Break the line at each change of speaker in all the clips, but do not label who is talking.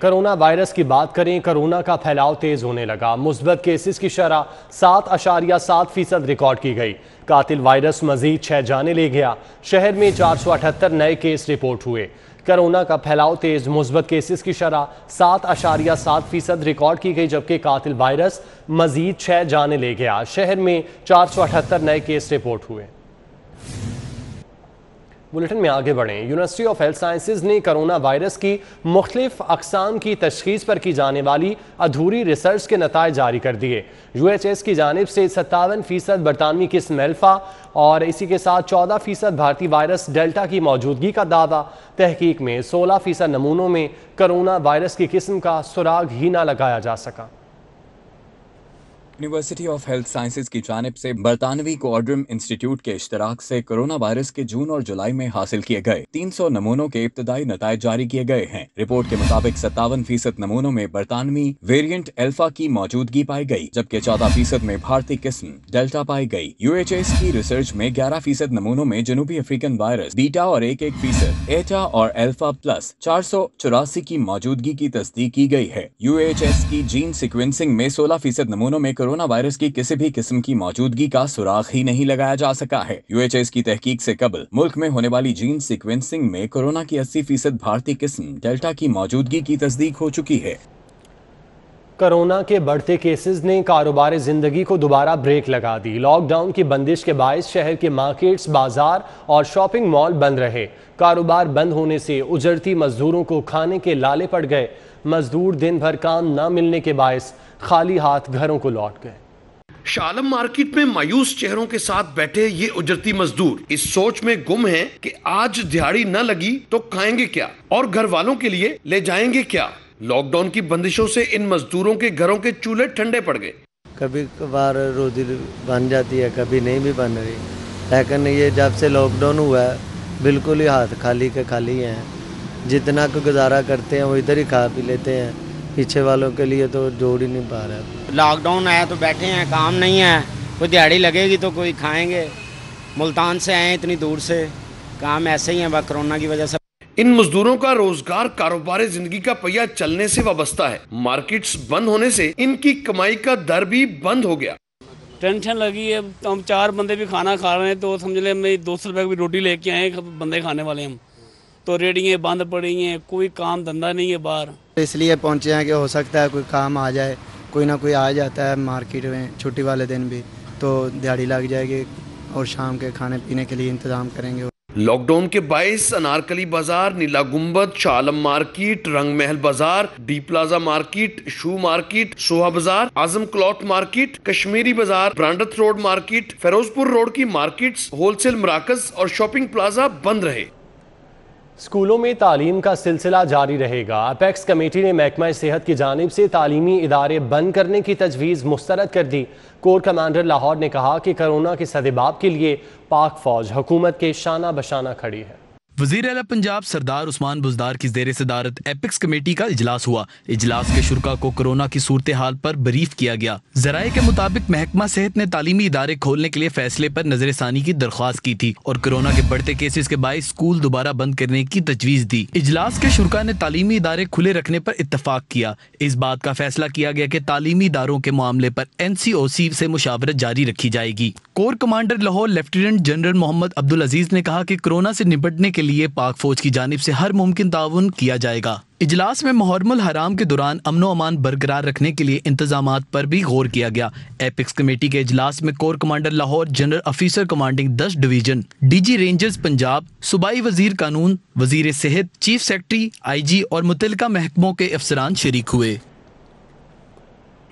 Corona virus की बात करें, कोरोना का फैलाव तेज होने लगा। मुस्बत केसेस की शरह 7.7% रिकॉर्ड की गई। कातिल वायरस मजीद 6 जाने ले गया। शहर में 478 नए केस रिपोर्ट हुए। कोरोना का फैलाव तेज, मुस्बत केसेस की शरह 7.7% रिकॉर्ड की गई, जबकि कातिल वायरस मजीद 6 जाने ले गया। शहर में 478 नए केस रिपोर्ट हुए। बुलेटिन में आगे बढ़ें। यूनिवर्सिटी ऑफ हेल्थ साइंसेज ने कोरोना वायरस की मुख्तलिफ अकसाम की तशखीस पर की जाने वाली अधूरी रिसर्च के नताइज जारी कर दिए। UHS की जानिब से 57% बरतानवी किस्म एल्फा और इसी के साथ 14% भारतीय वायरस डेल्टा की मौजूदगी का दावा। तहकीक में 16% नमूनों में कोरोना वायरस की किस्म का सुराग ही ना लगाया जा सका।
यूनिवर्सिटी ऑफ हेल्थ साइंसेज की जानिब से बरतानवी कोऑर्डिनम इंस्टीट्यूट के इश्तराक से कोरोना वायरस के जून और जुलाई में हासिल किए गए 300 नमूनों के इब्तदाई नताइज जारी किए गए हैं। रिपोर्ट के मुताबिक 57% नमूनों में बरतानवी वेरिएंट अल्फा की मौजूदगी पाई गई, जबकि 14% में भारतीय किस्म डेल्टा पाई गई। UHS की रिसर्च में 11% नमूनों में जनूबी अफ्रीकन वायरस बीटा और 1% एटा और अल्फा प्लस 484 की मौजूदगी की तस्दीक की गई है। UHS की जीन सिक्वेंसिंग में 16% नमूनों में कोरोना वायरस की किसी भी किस्म की मौजूदगी का सुराग ही नहीं लगाया जा सका है। UHS की तहकीक से कबल मुल्क में होने वाली जीन सीक्वेंसिंग में कोरोना की 80% भारतीय किस्म डेल्टा की मौजूदगी की तस्दीक हो चुकी है।
कोरोना के बढ़ते केसेस ने कारोबार जिंदगी को दोबारा ब्रेक लगा दी। लॉकडाउन की बंदिश के बायस शहर के मार्केट्स, बाजार और शॉपिंग मॉल बंद रहे। कारोबार बंद होने से उजरती मजदूरों को खाने के लाले पड़ गए। मजदूर दिन भर काम न मिलने के बायस खाली हाथ घरों को लौट गए।
शालम मार्केट में मायूस चेहरों के साथ बैठे ये उजरती मजदूर इस सोच में गुम हैं कि आज दिहाड़ी न लगी तो खाएंगे क्या और घर वालों के लिए ले जाएंगे क्या। लॉकडाउन की बंदिशों से इन मजदूरों के घरों के चूल्हे ठंडे पड़ गए।
कभी कभार रोजी बन जाती है, कभी नहीं भी बन रही, लेकिन ये जब से लॉकडाउन हुआ है बिल्कुल ही हाथ खाली के खाली हैं। जितना को गुजारा करते हैं वो इधर ही खा पी लेते हैं। पीछे वालों के लिए तो जोड़ ही नहीं पा रहा।
लॉकडाउन है तो बैठे हैं, काम नहीं है, कोई दिहाड़ी लगेगी तो कोई खाएंगे। मुल्तान से आए इतनी दूर से, काम ऐसे ही है बस कोरोना की वजह से।
इन मजदूरों का रोजगार कारोबार जिंदगी का पहिया चलने से वाबस्ता है। मार्केट्स बंद होने से इनकी कमाई का दर भी बंद हो गया।
टेंशन लगी है, हम 4 बंदे भी खाना खा रहे हैं तो समझ ले हम 200 रुपए की रोटी लेके आए, बंदे खाने वाले हम तो रेडियाँ बंद पड़ी हैं, कोई काम धंधा नहीं है बाहर।
इसलिए पहुंचे हैं कि हो सकता है कोई काम आ जाए, कोई ना कोई आ जाता है मार्केट में छुट्टी वाले दिन भी, तो दिहाड़ी लग जाएगी और शाम के खाने पीने के लिए इंतजाम करेंगे।
लॉकडाउन के बायस अनारकली बाजार, नीला गुंबद, शालम मार्केट, रंग महल बाजार, डी प्लाजा मार्केट, शू मार्केट, सोहा बाजार, आजम क्लॉथ मार्केट, कश्मीरी बाजार, ब्रांडत रोड मार्केट, फिरोजपुर रोड की मार्केट्स, होलसेल मराकज और शॉपिंग प्लाजा बंद रहे।
स्कूलों में तालीम का सिलसिला जारी रहेगा। अपेक्स कमेटी ने महकमा सेहत की जानिब से तालीमी इदारे बंद करने की तजवीज़ मुस्तरद कर दी। कोर कमांडर लाहौर ने कहा कि कोरोना के सदेबाब के लिए पाक फौज हुकूमत के शाना बशाना खड़ी है।
वज़ीर आला पंजाब सरदार उस्मान बुज़दार की ज़ेर सदारत एपिक्स कमेटी का इजलास हुआ। इजलास के शुरा को कोरोना की सूरत हाल पर ब्रीफ किया गया। ज़राए के मुताबिक महकमा सेहत ने तालीमी इदारे खोलने के लिए फैसले पर नजरसानी की दरख्वास्त की थी और कोरोना के बढ़ते केसेस के बायस स्कूल दोबारा बंद करने की तजवीज़ दी। इजलास के शुरा ने तालीमी इदारे खुले रखने पर इत्तफाक किया। इस बात का फैसला किया गया कि तालीमी इदारों के मामले पर NCOC से मुशावरत जारी रखी जाएगी। Core commander Lahore lieutenant general Mohammad Abdul Aziz ने कहा कि कोरोना से निपटने के लिए पाक फौज की जानिब से हर मुमकिन ताउन किया जाएगा। इजलास में मुहर्रमुल हराम के दौरान अमनो अमान बरकरार रखने के लिए इंतजामात पर भी गौर किया गया। एपिक्स कमेटी के इजलास में core commander Lahore, general officer commanding 10 division, DG rangers Punjab, सूबाई वजीर कानून, वजीर सेहत, चीफ सेक्रेटरी, IG और मुतल्लिका महकमों के अफसरान शरीक हुए।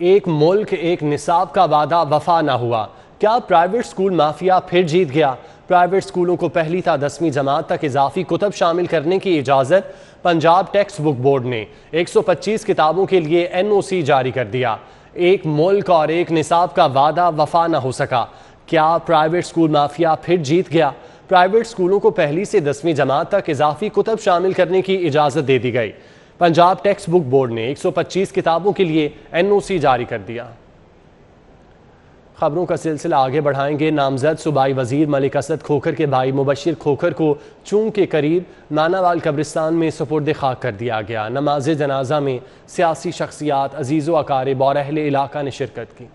एक मुल्क एक निसाब का वादा वफा ना हुआ। क्या प्राइवेट स्कूल माफिया फिर जीत गया? प्राइवेट स्कूलों को पहली था 10वीं जमात तक इजाफी कुतब शामिल करने की इजाज़त। पंजाब टेक्स्ट बुक बोर्ड ने 125 किताबों के लिए NOC जारी कर दिया। एक मुल्क और एक निसाब का वादा वफा न हो सका। क्या प्राइवेट स्कूल माफिया फिर जीत गया? प्राइवेट स्कूलों को पहली से 10वीं जमात तक इजाफी कुतब शामिल करने की इजाज़त दे दी गई। पंजाब टेक्स्ट बुक बोर्ड ने 125 किताबों के लिए NOC जारी कर दिया। खबरों का सिलसिला आगे बढ़ाएंगे। नामजद सूबाई वजीर मलिक असद खोखर के भाई मुबशिर खोखर को चूंग के करीब नानावाल कब्रिस्तान में सुपुर्द खाक कर दिया गया। नमाज जनाजा में सियासी शख्सियात, अजीज़ व अकारिब और अहले इलाका ने शिरकत की।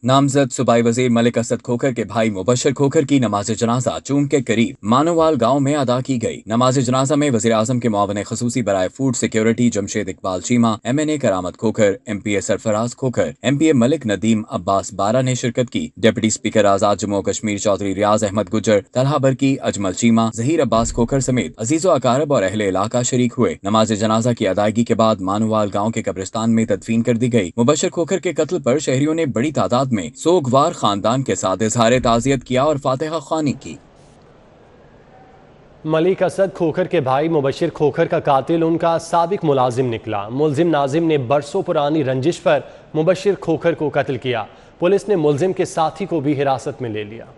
नामजद सूबाई वजीर मलिक असद खोखर के भाई मुबशिर खोखर की नमाज जनाजा चूंग के करीब मानोवाल गांव में अदा की गई। नमाज जनाजा में वजीर आजम के मुआवन खसूसी बराए food security Jamshed Iqbal Cheema, MNA Karamat Khokhar, MPA Sarfaraz Khokhar, MPA Malik Nadeem Abbas बारा ने शिरकत की। डिप्टी स्पीकर आजाद जम्मू कश्मीर चौधरी रियाज अहमद गुजर, तलहा बरकी, अजमल चीमा, जहीर अब्बास खोखर समेत अजीज़ो अकारब और अहले इलाका शरीक हुए। नमाज जनाजा की अदायगी के बाद मानोवाल गाँव के कब्रिस्तान में तदफीन कर दी गई। मुबशिर खोखर के कत्ल पर शहरियों ने बड़ी तादाद में सोगवार खानदान के साथ इजहार ताज़ियत किया और फातिहा ख्वानी की।
मलिक असद खोखर के भाई मुबशिर खोखर का कातिल उनका साबिक मुलाजिम निकला। मुलजिम नाजिम ने बरसों पुरानी रंजिश पर मुबशिर खोखर को कत्ल किया। पुलिस ने मुलजिम के साथी को भी हिरासत में ले लिया।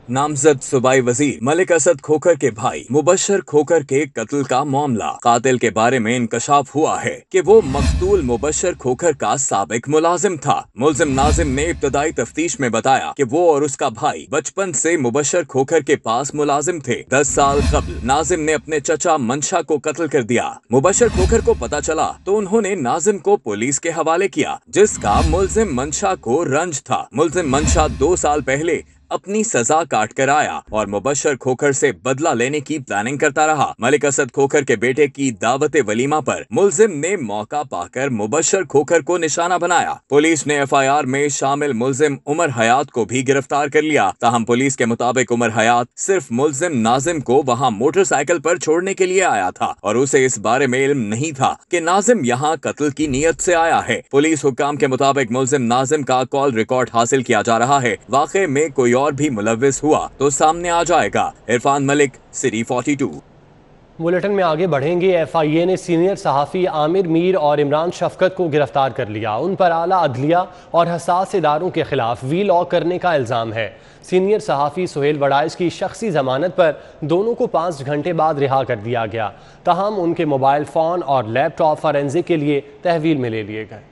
नामजद सूबाई वजीर मलिक असद खोखर के भाई मुबशिर खोखर के कत्ल का मामला। कातिल के बारे में इंकशाफ हुआ है कि वो मकतूल मुबशिर खोखर का साबिक मुलाजिम था। मुलजिम नाजिम ने इब्तदाई तफ्तीश में बताया कि वो और उसका भाई बचपन से मुबशिर खोखर के पास मुलाजिम थे। 10 साल कबल नाजिम ने अपने चचा मंशा को कत्ल कर दिया। मुबशिर खोखर को पता चला तो उन्होंने नाजिम को पुलिस के हवाले किया, जिसका मुलजिम मंशा को रंज था। मुलजिम मंशा 2 साल पहले अपनी सजा काट कर आया और मुबशिर खोखर से बदला लेने की प्लानिंग करता रहा। मलिक असद खोखर के बेटे की दावत वलीमा पर मुलजिम ने मौका पाकर मुबशिर खोखर को निशाना बनाया। पुलिस ने FIR में शामिल मुलजिम उमर हयात को भी गिरफ्तार कर लिया। ताहम पुलिस के मुताबिक उमर हयात सिर्फ मुलजिम नाजिम को वहां मोटरसाइकिल पर छोड़ने के लिए आया था और उसे इस बारे में इल्म नहीं था कि नाजिम यहां कत्ल की नीयत से आया है। पुलिस हुक्काम के मुताबिक मुलजिम नाजिम का कॉल रिकॉर्ड हासिल किया जा रहा है। वाक़े में कोई और भी मुलव्विस हुआ तो सामने आ जाएगा। इरफान मलिक, सिटी 42।
बुलेटिन में आगे बढ़ेंगे। FIA ने सीनियर सहाफ़ी आमिर मीर और इमरान शफकत को गिरफ्तार कर लिया। उन पर आला अदलिया और हसास इदारों के खिलाफ वी-लॉग करने का इल्ज़ाम है। सीनियर सहाफ़ी सुहेल वड़ाइच की शख्सी जमानत पर दोनों को 5 घंटे बाद रिहा कर दिया गया। ताहम उनके मोबाइल फ़ोन और लैपटॉप फॉरेंसिक के लिए तहवील में ले लिए गए।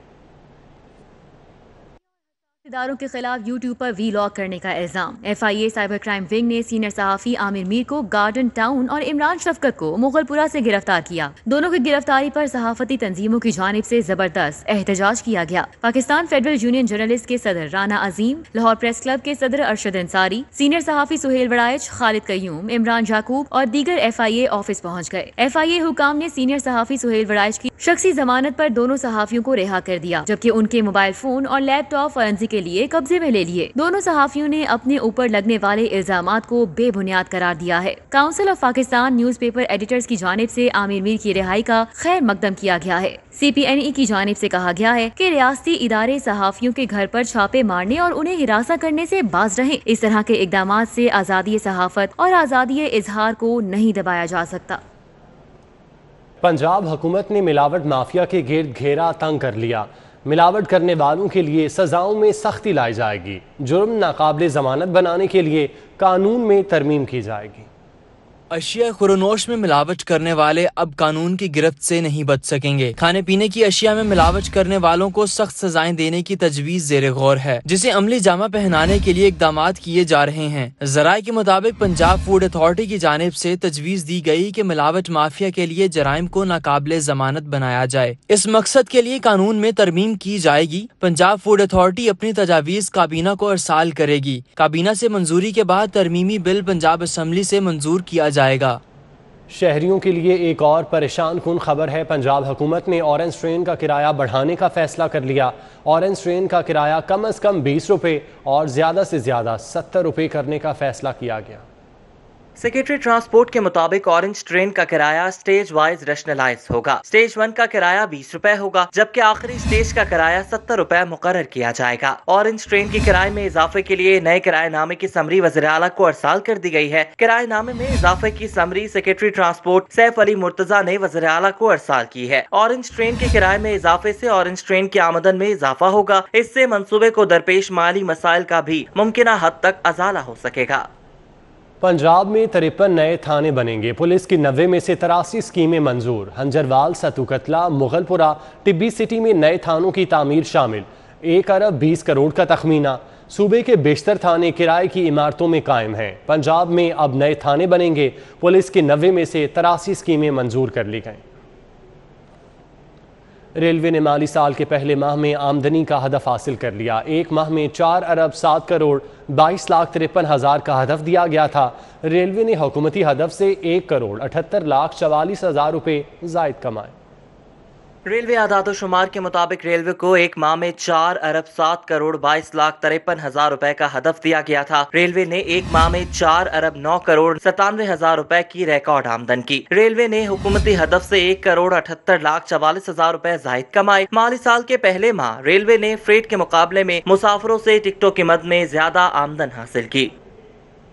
इदारों के खिलाफ YouTube पर वी-लॉग करने का इल्जाम। FIA साइबर क्राइम विंग ने सीनियर सहाफ़ी आमिर मीर को गार्डन टाउन और इमरान शफकत को मुगलपुरा से गिरफ्तार किया। दोनों की गिरफ्तारी पर सहाफती तंजीमों की जानिब से जबरदस्त एहतजाज किया गया। पाकिस्तान फेडरल यूनियन जर्नलिस्ट के सदर राना अजीम, लाहौर प्रेस क्लब के सदर अरशद अंसारी, सीनियर सहाफ़ी सुहेल वड़ाइच, खालिद कयूम, इमरान याकूब और दीगर FIA ऑफिस पहुँच गए। FIA हुकाम ने सीनियर सहाफ़ी सुहेल वड़ाइच की शख्सी जमानत पर दोनों सहाफ़ियों को रिहा कर दिया, जबकि उनके मोबाइल फोन और लैपटॉप फॉरेंसिक के लिए कब्जे में ले लिए। दोनों सहाफ़ियों ने अपने ऊपर लगने वाले इल्जामात को बेबुनियाद करार दिया है। Council of Pakistan newspaper editors की जानिब से आमिर मीर की रिहाई का खैर मकदम किया गया है। CPNE की जानिब से कहा गया है कि रियासती इदारे सहाफ़ियों के घर पर छापे मारने और उन्हें हिरासत करने से बाज रहें। इस तरह के इकदाम से आज़ादी सहाफ़त और आज़ादी इजहार को नहीं दबाया जा सकता।
पंजाब हुकूमत ने मिलावट माफिया के गिर्द घेरा तंग कर लिया। मिलावट करने वालों के लिए सजाओं में सख्ती लाई जाएगी। जुर्म नाकाबिल जमानत बनाने के लिए कानून में तरमीम की जाएगी।
अशिया खुरनोश में मिलावट करने वाले अब कानून की गिरफ्त से नहीं बच सकेंगे। खाने पीने की अशिया में मिलावट करने वालों को सख्त सजाएं देने की तजवीज जेर गौर है, जिसे अमली जामा पहनाने के लिए इकदाम किए जा रहे हैं। जराये के मुताबिक पंजाब फूड अथॉरिटी की जानिब से तजवीज दी गई कि मिलावट माफिया के लिए जराइम को नाकाबिल जमानत बनाया जाए। इस मकसद के लिए कानून में तरमीम की जाएगी। पंजाब फूड अथॉरिटी अपनी तजावीज काबीना को अरसाल करेगी। काबीना से मंजूरी के बाद तरमीमी बिल पंजाब असम्बली से मंजूर किया जाएगा।
शहरियों के लिए एक और परेशान कुन खबर है। पंजाब हुकूमत ने ऑरेंज ट्रेन का किराया बढ़ाने का फैसला कर लिया। ऑरेंज ट्रेन का किराया कम से कम 20 रुपये और ज़्यादा से ज़्यादा 70 रुपये करने का फैसला किया गया।
सेक्रेटरी ट्रांसपोर्ट के मुताबिक ऑरेंज ट्रेन का किराया स्टेज वाइज रैशनलाइज होगा। स्टेज 1 का किराया 20 रुपए होगा, जबकि आखिरी स्टेज का किराया 70 रुपए मुकर्रर किया जाएगा। ऑरेंज ट्रेन के किराए में इजाफे के लिए नए किराएनामे की समरी वज़ीर आला को अरसाल कर दी गई है। किराएनामे में इजाफे की summary secretary transport Saif Ali Murtaza ने वज़ीर आला को अरसाल की है। ऑरेंज ट्रेन के किराए में इजाफे से ऑरेंज ट्रेन की आमदन में इजाफा होगा। इससे मंसूबे को दरपेश माली मसाइल का भी मुमकिन हद तक अजाला हो सकेगा।
पंजाब में 53 नए थाने बनेंगे। पुलिस की 90 में से 83 स्कीमें मंजूर। हंजरवाल, सतुकतला, मुगलपुरा, टिब्बी सिटी में नए थानों की तामीर शामिल। 1 अरब 20 करोड़ का तखमीना। सूबे के बेशतर थाने किराए की इमारतों में कायम हैं। पंजाब में अब नए थाने बनेंगे। पुलिस की 90 में से 83 स्कीमें मंजूर कर ली गईं। रेलवे ने माली साल के पहले माह में आमदनी का हदफ हासिल कर लिया। एक माह में 4 अरब 7 करोड़ 22 लाख 53 हज़ार का हदफ दिया गया था। रेलवे ने हुकूमती हदफ से 1 करोड़ 78 लाख 44 हज़ार रुपये ज़ायद कमाए।
रेलवे आदादोशुमार के मुताबिक रेलवे को एक माह में 4 अरब 7 करोड़ 22 लाख 53 हज़ार रुपए का हदफ दिया गया था। रेलवे ने एक माह में 4 अरब 9 करोड़ 97 हज़ार रुपए की रिकॉर्ड आमदन की। रेलवे ने हुकूमती हदफ से 1 करोड़ 78 लाख 44 हज़ार रुपए जायद कमाए। माली साल के पहले माह रेलवे ने फ्रेट के मुकाबले में मुसाफिरों से टिकटों की मद में ज्यादा आमदन हासिल की।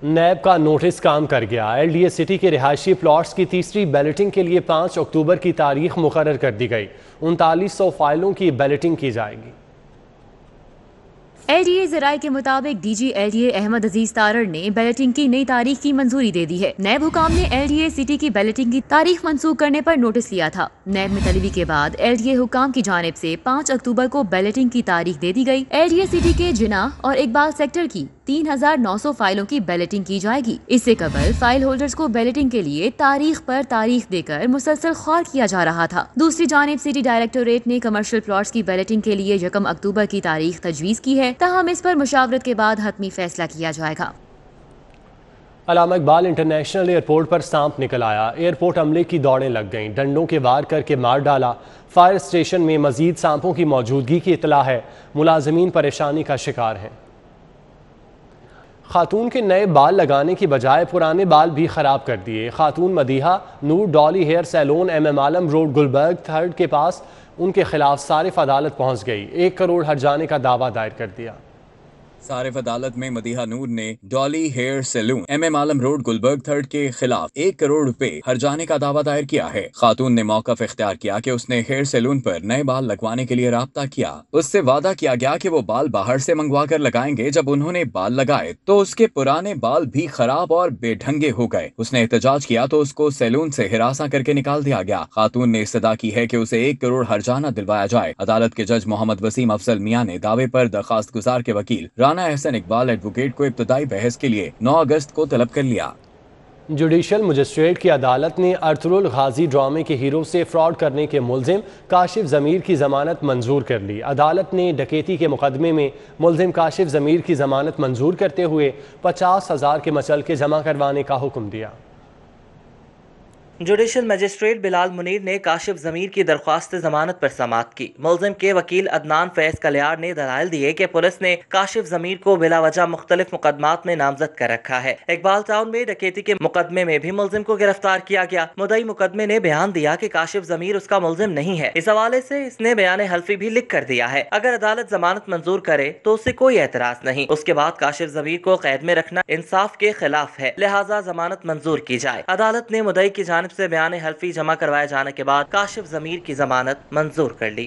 नैब का नोटिस काम कर गया। LDA सिटी के रिहायशी प्लॉट्स की तीसरी बैलेटिंग के लिए 5 अक्टूबर की तारीख मुकर्रर कर दी गई। 3900 फाइलों की बैलेटिंग की जाएगी।
LDA ज़राए के मुताबिक DG LDA अहमद अजीज तारड़ ने बैलेटिंग की नई तारीख की मंजूरी दे दी है। नैब हुकाम ने LDA सिटी की बैलेटिंग की तारीख मंसूख करने पर नोटिस लिया था। नैब में तलबी के बाद LDA हुकाम की जानिब से 5 अक्टूबर को बैलेटिंग की तारीख दे दी गई। LDA सिटी के जिनाह और इकबाल सेक्टर की 3900 फाइलों की बैलेटिंग की जाएगी। इससे कबल फाइल होल्डर्स को बैलेटिंग के लिए तारीख पर तारीख देकर मुसलसल ख्वार किया जा रहा था। दूसरी जानिब सिटी डायरेक्टोरेट ने कमर्शियल प्लॉट्स की बैलेटिंग के लिए 1 अक्टूबर की तारीख तजवीज़ की है। ताहम इस पर मुशावरत के बाद हतमी फैसला किया जाएगा।
अल्लामा इकबाल इंटरनेशनल एयरपोर्ट पर सांप निकल आया। एयरपोर्ट अमले की दौड़ें लग गईं। डंडों के वार करके मार डाला। फायर स्टेशन में मजीद सांपों की मौजूदगी की इतला है। मुलाजमीन परेशानी का शिकार हैं। खातून के नए बाल लगाने की बजाय पुराने बाल भी खराब कर दिए। खातून मदीहा नूर डॉली हेयर सैलून MM आलम रोड गुलबर्ग 3 के पास उनके खिलाफ सारिफ अदालत पहुंच गई। 1 करोड़ हर्जाने का दावा दायर कर दिया।
सारिफ अदालत में मदीहा नूर ने डॉली हेयर सैलून MM आलम रोड गुलबर्ग 3 के खिलाफ 1 करोड़ रुपए हर्जाने का दावा दायर किया है। खातून ने मौकफ इख्तियार किया कि उसने हेयर सैलून पर नए बाल लगवाने के लिए राब्ता किया। उससे वादा किया गया कि वो बाल बाहर से मंगवा कर लगाएंगे। जब उन्होंने बाल लगाए तो उसके पुराने बाल भी खराब और बेढंगे हो गए। उसने एहतजाज किया तो उसको सैलून से हिरासा करके निकाल दिया गया। खातून ने इस्तदा की है कि उसे 1 करोड़ हर्जाना दिलवाया जाए। अदालत के जज मोहम्मद वसीम अफजल मियाँ ने दावे पर दरखास्त गुजार के वकील राना एहसन इकबाल एडवोकेट को इब्तदाई बहस के लिए 9 अगस्त को तलब कर लिया।
जुडिशल मजिस्ट्रेट की अदालत ने अर्तुगरुल गाजी ड्रामे के हीरो से फ्रॉड करने के मुलजिम काशिफ ज़मीर की जमानत मंजूर कर ली। अदालत ने डकैती के मुकदमे में मुलजिम काशिफ ज़मीर की जमानत मंजूर करते हुए 50,000 के मचलके जमा करवाने का हुक्म दिया।
जुडिशल मजिस्ट्रेट बिलाल मुनीर ने काशिफ ज़मीर की दरख्वास्त जमानत पर समाअत की। मुलजिम के वकील अदनान फैज कल्याण ने दलाइल दिए कि पुलिस ने काशिफ ज़मीर को बिला वजह मुख्तलिफ मुकदमात में नामजद कर रखा है। इकबाल टाउन में डकैती के मुकदमे में भी मुलजिम को गिरफ्तार किया गया। मुद्दई मुकदमे ने बयान दिया कि काशिफ ज़मीर उसका मुलजिम नहीं है। इस हवाले से इसने बयान हल्फी भी लिख कर दिया है। अगर अदालत जमानत मंजूर करे तो उससे कोई एतराज नहीं। उसके बाद काशिफ ज़मीर को कैद में रखना इंसाफ के खिलाफ है, लिहाजा जमानत मंजूर की जाए। अदालत ने मुद्दई की जानिब से बयान हल्फी जमा करवाए जाने के बाद काशिफ ज़मीर की जमानत मंजूर कर ली।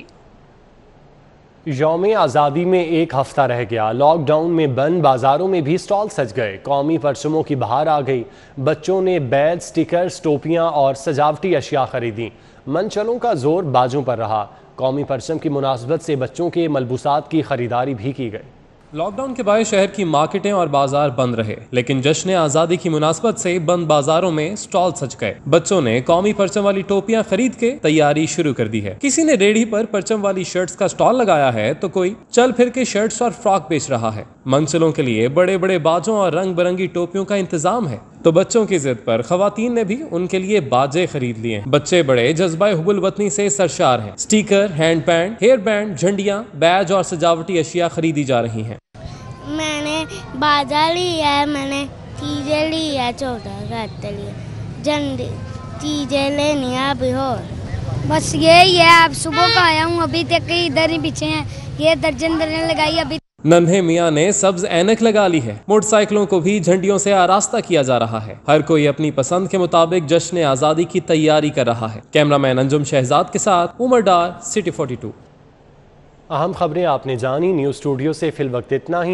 यौम आज़ादी में 1 हफ्ता रह गया। लॉकडाउन में बंद बाजारों में भी स्टॉल सज गए। कौमी परचमों की बहार आ गई। बच्चों ने बैज, स्टिकर्स, टोपियां और सजावटी अशिया खरीदी। मनचलों का जोर बाजों पर रहा। कौमी परचम की मुनासबत से बच्चों के मलबूसात की खरीदारी भी की गई।
लॉकडाउन के बाद शहर की मार्केटें और बाजार बंद रहे, लेकिन जश्न आज़ादी की मुनासबत से बंद बाजारों में स्टॉल सज गए। बच्चों ने कौमी परचम वाली टोपियां खरीद के तैयारी शुरू कर दी है। किसी ने रेडी पर परचम वाली शर्ट्स का स्टॉल लगाया है तो कोई चल फिर के शर्ट्स और फ्रॉक बेच रहा है। मंचलों के लिए बड़े बड़े बाजों और रंग बिरंगी टोपियों का इंतजाम है, तो बच्चों की जिद पर खवातीन ने भी उनके लिए बाजे खरीद लिए। बच्चे बड़े जज्बा हुब्बुल वतनी से सरशार हैं। Sticker, hand band, hair band, झंडियां, बैज और सजावटी अशिया खरीदी जा रही हैं।
मैंने बाजा लिया है, मैंने चीजें ली है, छोटा घाट लिया, झंडी चीजें लेनी है अभी और बस यही है। अब सुबह का आया हूँ, अभी तक इधर ही पीछे हैं, ये दर्जन लगाई अभी।
नन्हे मियाँ ने सब्ज ऐनक लगा ली है। मोटरसाइकिलों को भी झंडियों से आरास्ता किया जा रहा है। हर कोई अपनी पसंद के मुताबिक जश्न आज़ादी की तैयारी कर रहा है। कैमरामैन अंजुम शहजाद के साथ उमर डार, सिटी 42।
अहम खबरें आपने जानी। न्यूज़ स्टूडियो से फिल वक्त इतना ही।